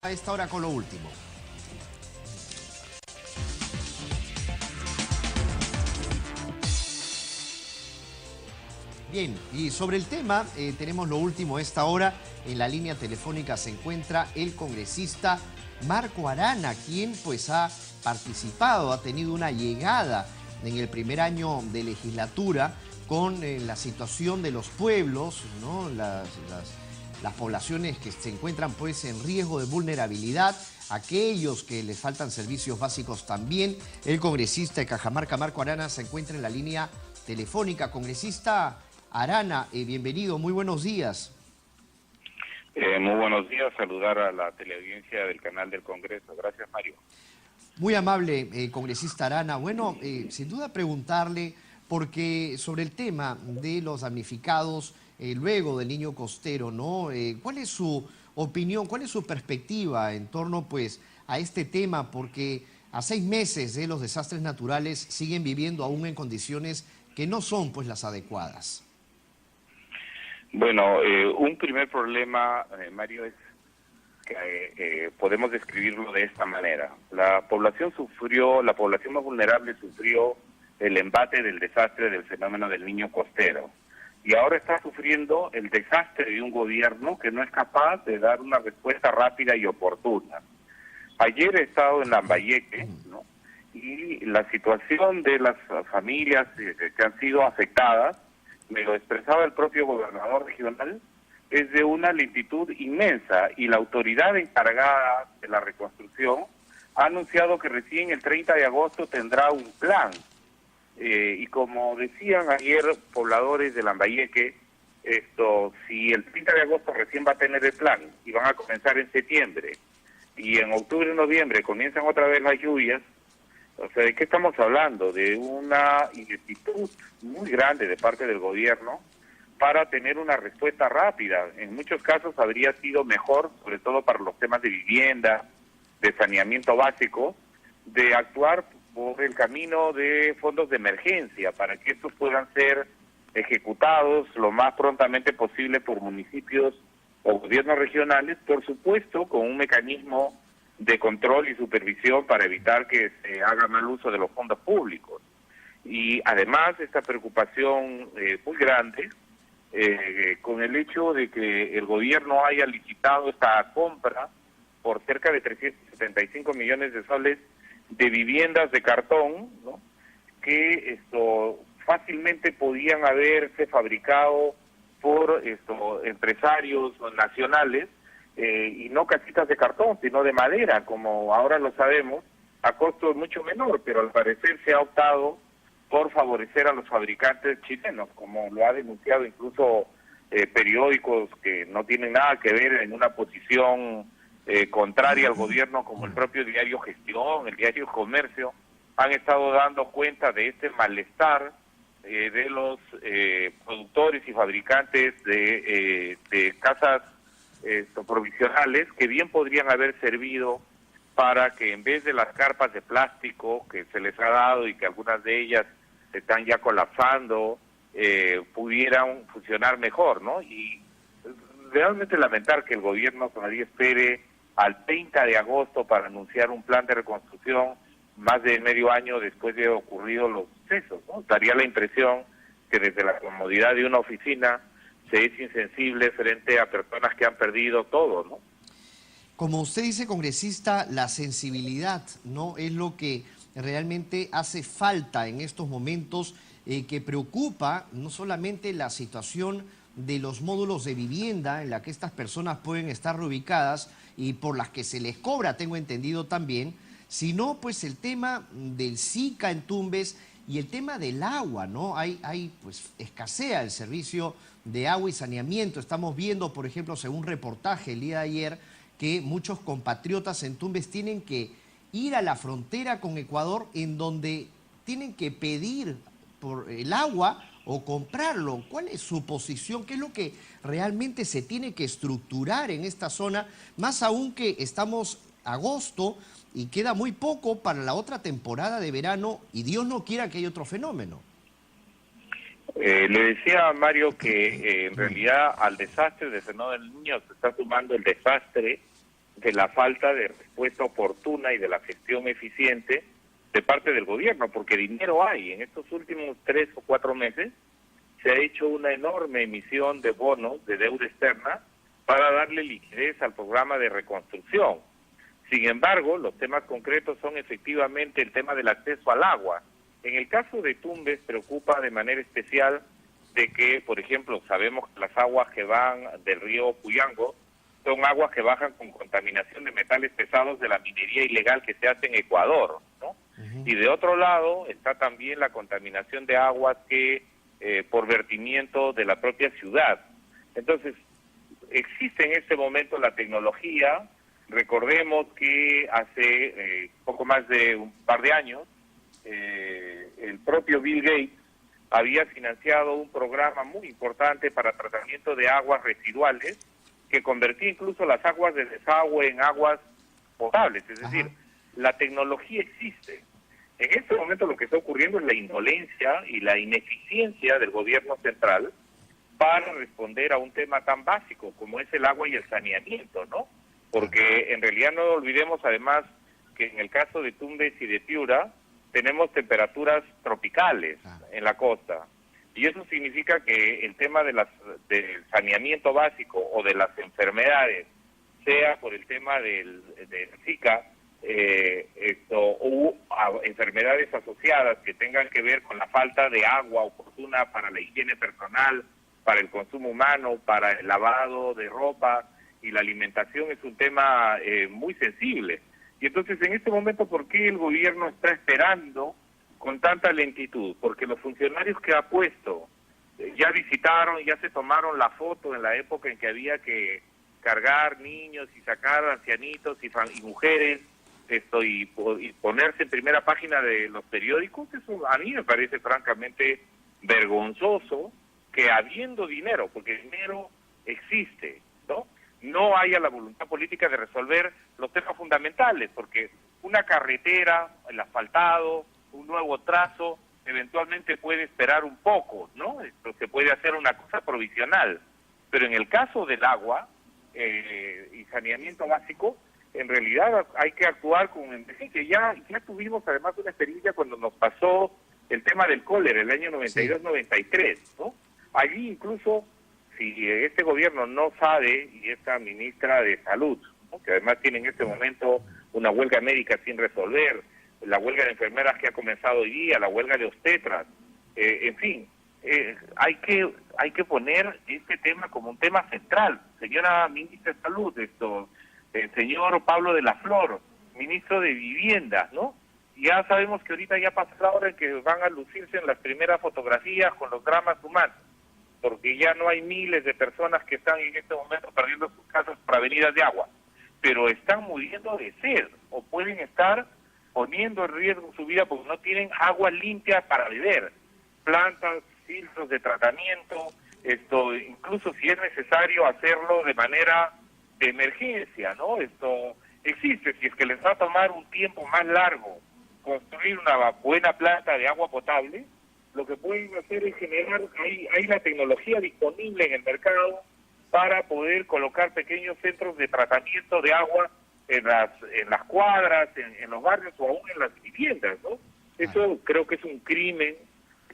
A esta hora con lo último. Bien, y sobre el tema tenemos lo último a esta hora. En la línea telefónica se encuentra el congresista Marco Arana, quien pues ha participado, ha tenido una llegada en el primer año de legislatura con la situación de los pueblos, ¿no? Las poblaciones que se encuentran pues en riesgo de vulnerabilidad, aquellos que les faltan servicios básicos también. El congresista de Cajamarca, Marco Arana, se encuentra en la línea telefónica. Congresista Arana, bienvenido, muy buenos días. Muy buenos días, saludar a la teleaudiencia del canal del Congreso. Gracias, Mario. Muy amable, congresista Arana. Bueno, sin duda preguntarle, porque sobre el tema de los damnificados luego del niño costero, ¿no? ¿Cuál es su opinión, cuál es su perspectiva en torno pues a este tema? Porque a 6 meses de los desastres naturales siguen viviendo aún en condiciones que no son pues las adecuadas. Bueno, un primer problema, Mario, es que podemos describirlo de esta manera. La población más vulnerable sufrió el embate del desastre del fenómeno del niño costero. Y ahora está sufriendo el desastre de un gobierno que no es capaz de dar una respuesta rápida y oportuna. Ayer he estado en Lambayeque, ¿no? Y la situación de las familias que han sido afectadas, me lo expresaba el propio gobernador regional, es de una lentitud inmensa, y la autoridad encargada de la reconstrucción ha anunciado que recién el 30 de agosto tendrá un plan. Y como decían ayer pobladores de Lambayeque, si el 30 de agosto recién va a tener el plan y van a comenzar en septiembre, y en octubre y noviembre comienzan otra vez las lluvias, o sea, ¿de qué estamos hablando? De una ineptitud muy grande de parte del gobierno para tener una respuesta rápida. En muchos casos habría sido mejor, sobre todo para los temas de vivienda, de saneamiento básico, de actuar por el camino de fondos de emergencia para que estos puedan ser ejecutados lo más prontamente posible por municipios o gobiernos regionales, por supuesto con un mecanismo de control y supervisión para evitar que se haga mal uso de los fondos públicos. Y además esta preocupación muy grande con el hecho de que el gobierno haya licitado esta compra por cerca de 375 millones de soles de viviendas de cartón, ¿no? Que fácilmente podían haberse fabricado por empresarios nacionales, y no casitas de cartón, sino de madera, como ahora lo sabemos, a costo mucho menor, pero al parecer se ha optado por favorecer a los fabricantes chilenos, como lo ha denunciado incluso periódicos que no tienen nada que ver en una posición contraria al gobierno, como el propio diario Gestión, el diario Comercio, han estado dando cuenta de este malestar de los productores y fabricantes de casas provisionales, que bien podrían haber servido para que en vez de las carpas de plástico que se les ha dado y que algunas de ellas están ya colapsando, pudieran funcionar mejor, ¿no? Y realmente lamentar que el gobierno todavía espere al 30 de agosto para anunciar un plan de reconstrucción más de medio año después de ocurrido los sucesos, ¿no? Daría la impresión que desde la comodidad de una oficina se es insensible frente a personas que han perdido todo, ¿no? Como usted dice, congresista, la sensibilidad, ¿no? Es lo que realmente hace falta en estos momentos, que preocupa no solamente la situación de los módulos de vivienda en la que estas personas pueden estar reubicadas y por las que se les cobra, tengo entendido también, sino pues el tema del Zika en Tumbes y el tema del agua, ¿no? Pues escasea el servicio de agua y saneamiento. Estamos viendo, por ejemplo, según un reportaje el día de ayer, que muchos compatriotas en Tumbes tienen que ir a la frontera con Ecuador, en donde tienen que pedir por el agua o comprarlo. ¿Cuál es su posición? ¿Qué es lo que realmente se tiene que estructurar en esta zona? Más aún que estamos agosto y queda muy poco para la otra temporada de verano y Dios no quiera que haya otro fenómeno. Le decía a Mario que en realidad al desastre de fenómeno del niño se está sumando el desastre de la falta de respuesta oportuna y de la gestión eficiente de parte del gobierno, porque dinero hay. En estos últimos 3 o 4 meses se ha hecho una enorme emisión de bonos de deuda externa para darle liquidez al programa de reconstrucción. Sin embargo, los temas concretos son efectivamente el tema del acceso al agua. En el caso de Tumbes preocupa de manera especial de que, por ejemplo, sabemos que las aguas que van del río Puyango son aguas que bajan con contaminación de metales pesados de la minería ilegal que se hace en Ecuador, ¿no? Y de otro lado está también la contaminación de aguas que por vertimiento de la propia ciudad. Entonces, existe en este momento la tecnología. Recordemos que hace poco más de un par de años, el propio Bill Gates había financiado un programa muy importante para tratamiento de aguas residuales que convertía incluso las aguas de desagüe en aguas potables. Es decir, la tecnología existe. En este momento lo que está ocurriendo es la indolencia y la ineficiencia del gobierno central para responder a un tema tan básico como es el agua y el saneamiento, ¿no? Porque en realidad no olvidemos además que en el caso de Tumbes y de Piura tenemos temperaturas tropicales en la costa. Y eso significa que el tema de del saneamiento básico o de las enfermedades, sea por el tema del Zika, o enfermedades asociadas que tengan que ver con la falta de agua oportuna para la higiene personal, para el consumo humano, para el lavado de ropa y la alimentación, es un tema muy sensible. Y entonces en este momento, ¿por qué el gobierno está esperando con tanta lentitud? Porque los funcionarios que ha puesto ya visitaron, ya se tomaron la foto en la época en que había que cargar niños y sacar ancianitos y mujeres, y ponerse en primera página de los periódicos. Eso a mí me parece francamente vergonzoso que habiendo dinero, porque el dinero existe, no haya la voluntad política de resolver los temas fundamentales, porque una carretera, el asfaltado, un nuevo trazo, eventualmente puede esperar un poco, ¿no? Esto se puede hacer una cosa provisional, pero en el caso del agua y saneamiento básico, en realidad hay que actuar con emergencia. Ya tuvimos además una experiencia cuando nos pasó el tema del cólera, el año 92-93, ¿no? Allí incluso, si este gobierno no sabe, y esta ministra de Salud, ¿no?, que además tiene en este momento una huelga médica sin resolver, la huelga de enfermeras que ha comenzado hoy día, la huelga de obstetras, en fin, hay que poner este tema como un tema central. Señora ministra de Salud, el señor Pablo de la Flor, ministro de Vivienda, ¿no? Ya sabemos que ahorita ya pasa la hora en que van a lucirse en las primeras fotografías con los dramas humanos, porque ya no hay miles de personas que están en este momento perdiendo sus casas por avenidas de agua, pero están muriendo de sed o pueden estar poniendo en riesgo su vida porque no tienen agua limpia para beber, plantas, filtros de tratamiento, incluso si es necesario hacerlo de manera de emergencia, ¿no? Esto existe. Si es que les va a tomar un tiempo más largo construir una buena planta de agua potable, lo que pueden hacer es generar, hay la tecnología disponible en el mercado para poder colocar pequeños centros de tratamiento de agua en las cuadras, en los barrios o aún en las viviendas, ¿no? Eso creo que es un crimen,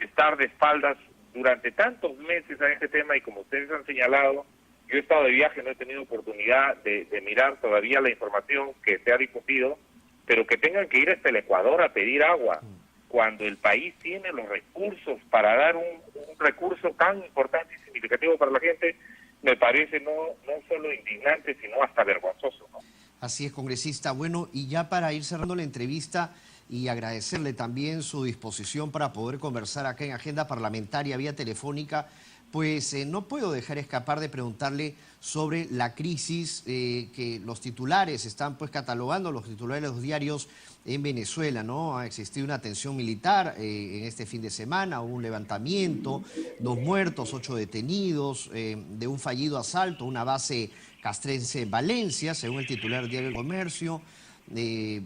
estar de espaldas durante tantos meses a este tema, y como ustedes han señalado, yo he estado de viaje, no he tenido oportunidad de mirar todavía la información que se ha difundido, pero que tengan que ir hasta el Ecuador a pedir agua, cuando el país tiene los recursos para dar un recurso tan importante y significativo para la gente, me parece no solo indignante, sino hasta vergonzoso, ¿no? Así es, congresista. Bueno, y ya para ir cerrando la entrevista y agradecerle también su disposición para poder conversar acá en Agenda Parlamentaria vía telefónica, pues no puedo dejar escapar de preguntarle sobre la crisis que los titulares están pues catalogando, los titulares de los diarios en Venezuela, ¿no? Ha existido una tensión militar en este fin de semana, hubo un levantamiento, 2 muertos, 8 detenidos, de un fallido asalto a una base castrense en Valencia, según el titular del diario El Comercio.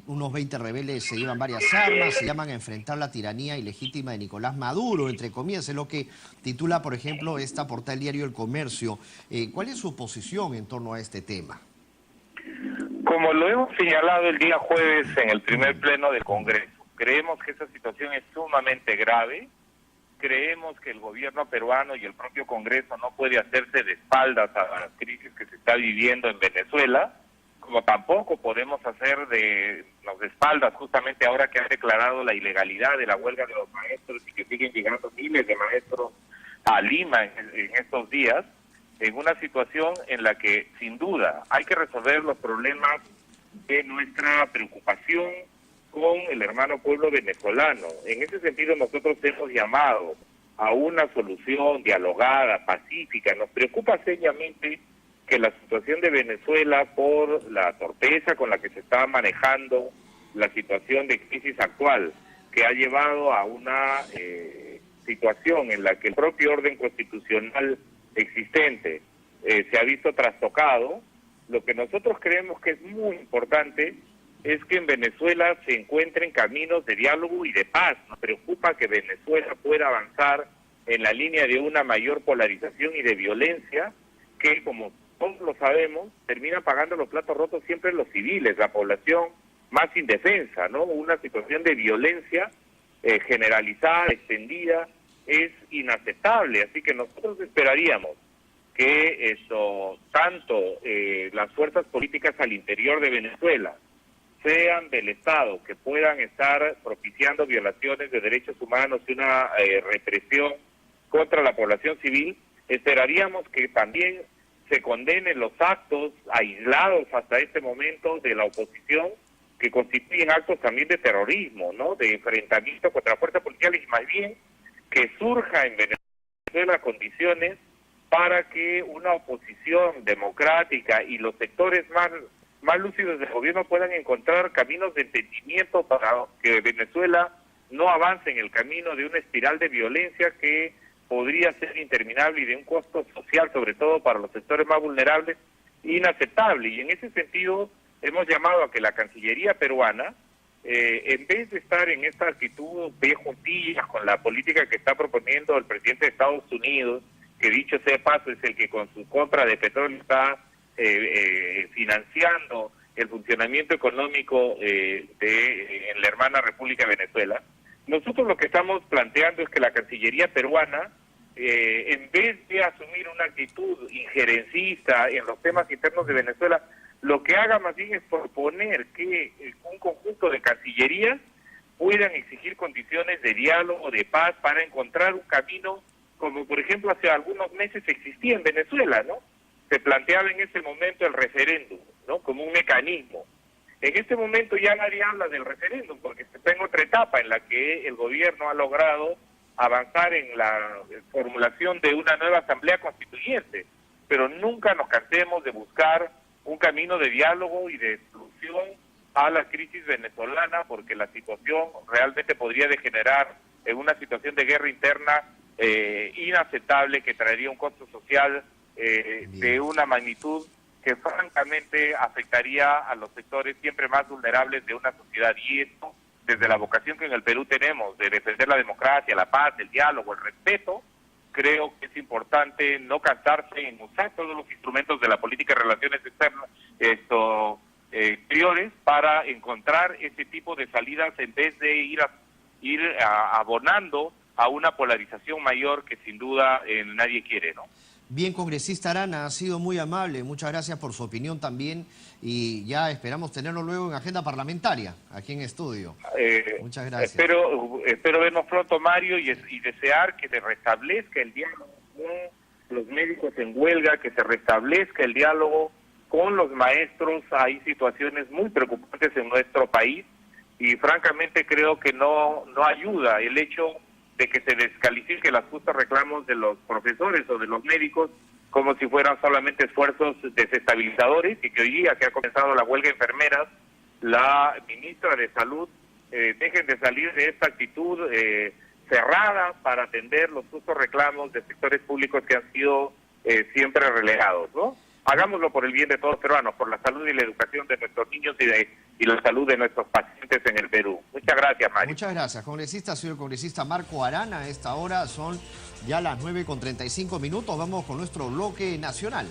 Unos 20 rebeldes se llevan varias armas, se llaman a enfrentar la tiranía ilegítima de Nicolás Maduro, entre comillas, es lo que titula, por ejemplo, esta portada del diario El Comercio. ¿Cuál es su posición en torno a este tema? Como lo hemos señalado el día jueves en el primer pleno del Congreso, creemos que esa situación es sumamente grave. Creemos que el gobierno peruano y el propio Congreso no puede hacerse de espaldas a la crisis que se está viviendo en Venezuela, como tampoco podemos hacer de espaldas justamente ahora que han declarado la ilegalidad de la huelga de los maestros y que siguen llegando miles de maestros a Lima en estos días, en una situación en la que sin duda hay que resolver los problemas de nuestra preocupación con el hermano pueblo venezolano. En ese sentido nosotros hemos llamado a una solución dialogada, pacífica. Nos preocupa seriamente que la situación de Venezuela, por la torpeza con la que se está manejando la situación de crisis actual, que ha llevado a una situación en la que el propio orden constitucional existente se ha visto trastocado. Lo que nosotros creemos que es muy importante es que en Venezuela se encuentren caminos de diálogo y de paz. Nos preocupa que Venezuela pueda avanzar en la línea de una mayor polarización y de violencia que, como todos lo sabemos, termina pagando los platos rotos siempre los civiles, la población más indefensa, ¿no? Una situación de violencia generalizada, extendida, es inaceptable. Así que nosotros esperaríamos que tanto las fuerzas políticas al interior de Venezuela sean del Estado, que puedan estar propiciando violaciones de derechos humanos y una represión contra la población civil, esperaríamos que también se condenen los actos aislados hasta este momento de la oposición, que constituyen actos también de terrorismo, ¿no? De enfrentamiento contra fuerzas policiales, y más bien que surja en Venezuela condiciones para que una oposición democrática y los sectores más lúcidos del gobierno puedan encontrar caminos de entendimiento para que Venezuela no avance en el camino de una espiral de violencia que podría ser interminable y de un costo social, sobre todo para los sectores más vulnerables, inaceptable. Y en ese sentido hemos llamado a que la Cancillería peruana, en vez de estar en esta actitud de juntillas con la política que está proponiendo el presidente de Estados Unidos, que dicho sea de paso es el que con su compra de petróleo está financiando el funcionamiento económico en la hermana República de Venezuela, nosotros lo que estamos planteando es que la Cancillería peruana, en vez de asumir una actitud injerencista en los temas internos de Venezuela, lo que haga más bien es proponer que un conjunto de cancillerías puedan exigir condiciones de diálogo, de paz, para encontrar un camino, como por ejemplo hace algunos meses existía en Venezuela, ¿no? Se planteaba en ese momento el referéndum, ¿no? Como un mecanismo. En este momento ya nadie habla del referéndum, porque está en otra etapa en la que el gobierno ha logrado avanzar en la formulación de una nueva asamblea constituyente, pero nunca nos cansemos de buscar un camino de diálogo y de solución a la crisis venezolana, porque la situación realmente podría degenerar en una situación de guerra interna inaceptable, que traería un costo social de una magnitud que francamente afectaría a los sectores siempre más vulnerables de una sociedad. Y esto, desde la vocación que en el Perú tenemos de defender la democracia, la paz, el diálogo, el respeto, creo que es importante no cansarse en usar todos los instrumentos de la política de relaciones externas, exteriores, para encontrar ese tipo de salidas, en vez de ir abonando a una polarización mayor que sin duda nadie quiere, ¿no? Bien, congresista Arana, ha sido muy amable, muchas gracias por su opinión también, y ya esperamos tenerlo luego en agenda parlamentaria, aquí en estudio. Muchas gracias. Espero vernos pronto, Mario, y desear que se restablezca el diálogo con los médicos en huelga, que se restablezca el diálogo con los maestros. Hay situaciones muy preocupantes en nuestro país, y francamente creo que no ayuda el hecho de que se descalifique los justos reclamos de los profesores o de los médicos como si fueran solamente esfuerzos desestabilizadores, y que hoy día que ha comenzado la huelga de enfermeras, la ministra de Salud dejen de salir de esta actitud cerrada para atender los justos reclamos de sectores públicos que han sido siempre relegados, ¿no? Hagámoslo por el bien de todos los peruanos, por la salud y la educación de nuestros niños y la salud de nuestros pacientes en el Perú. Muchas gracias, Mario. Muchas gracias, congresista. Soy el congresista Marco Arana. A esta hora son ya las 9:35. Vamos con nuestro bloque nacional.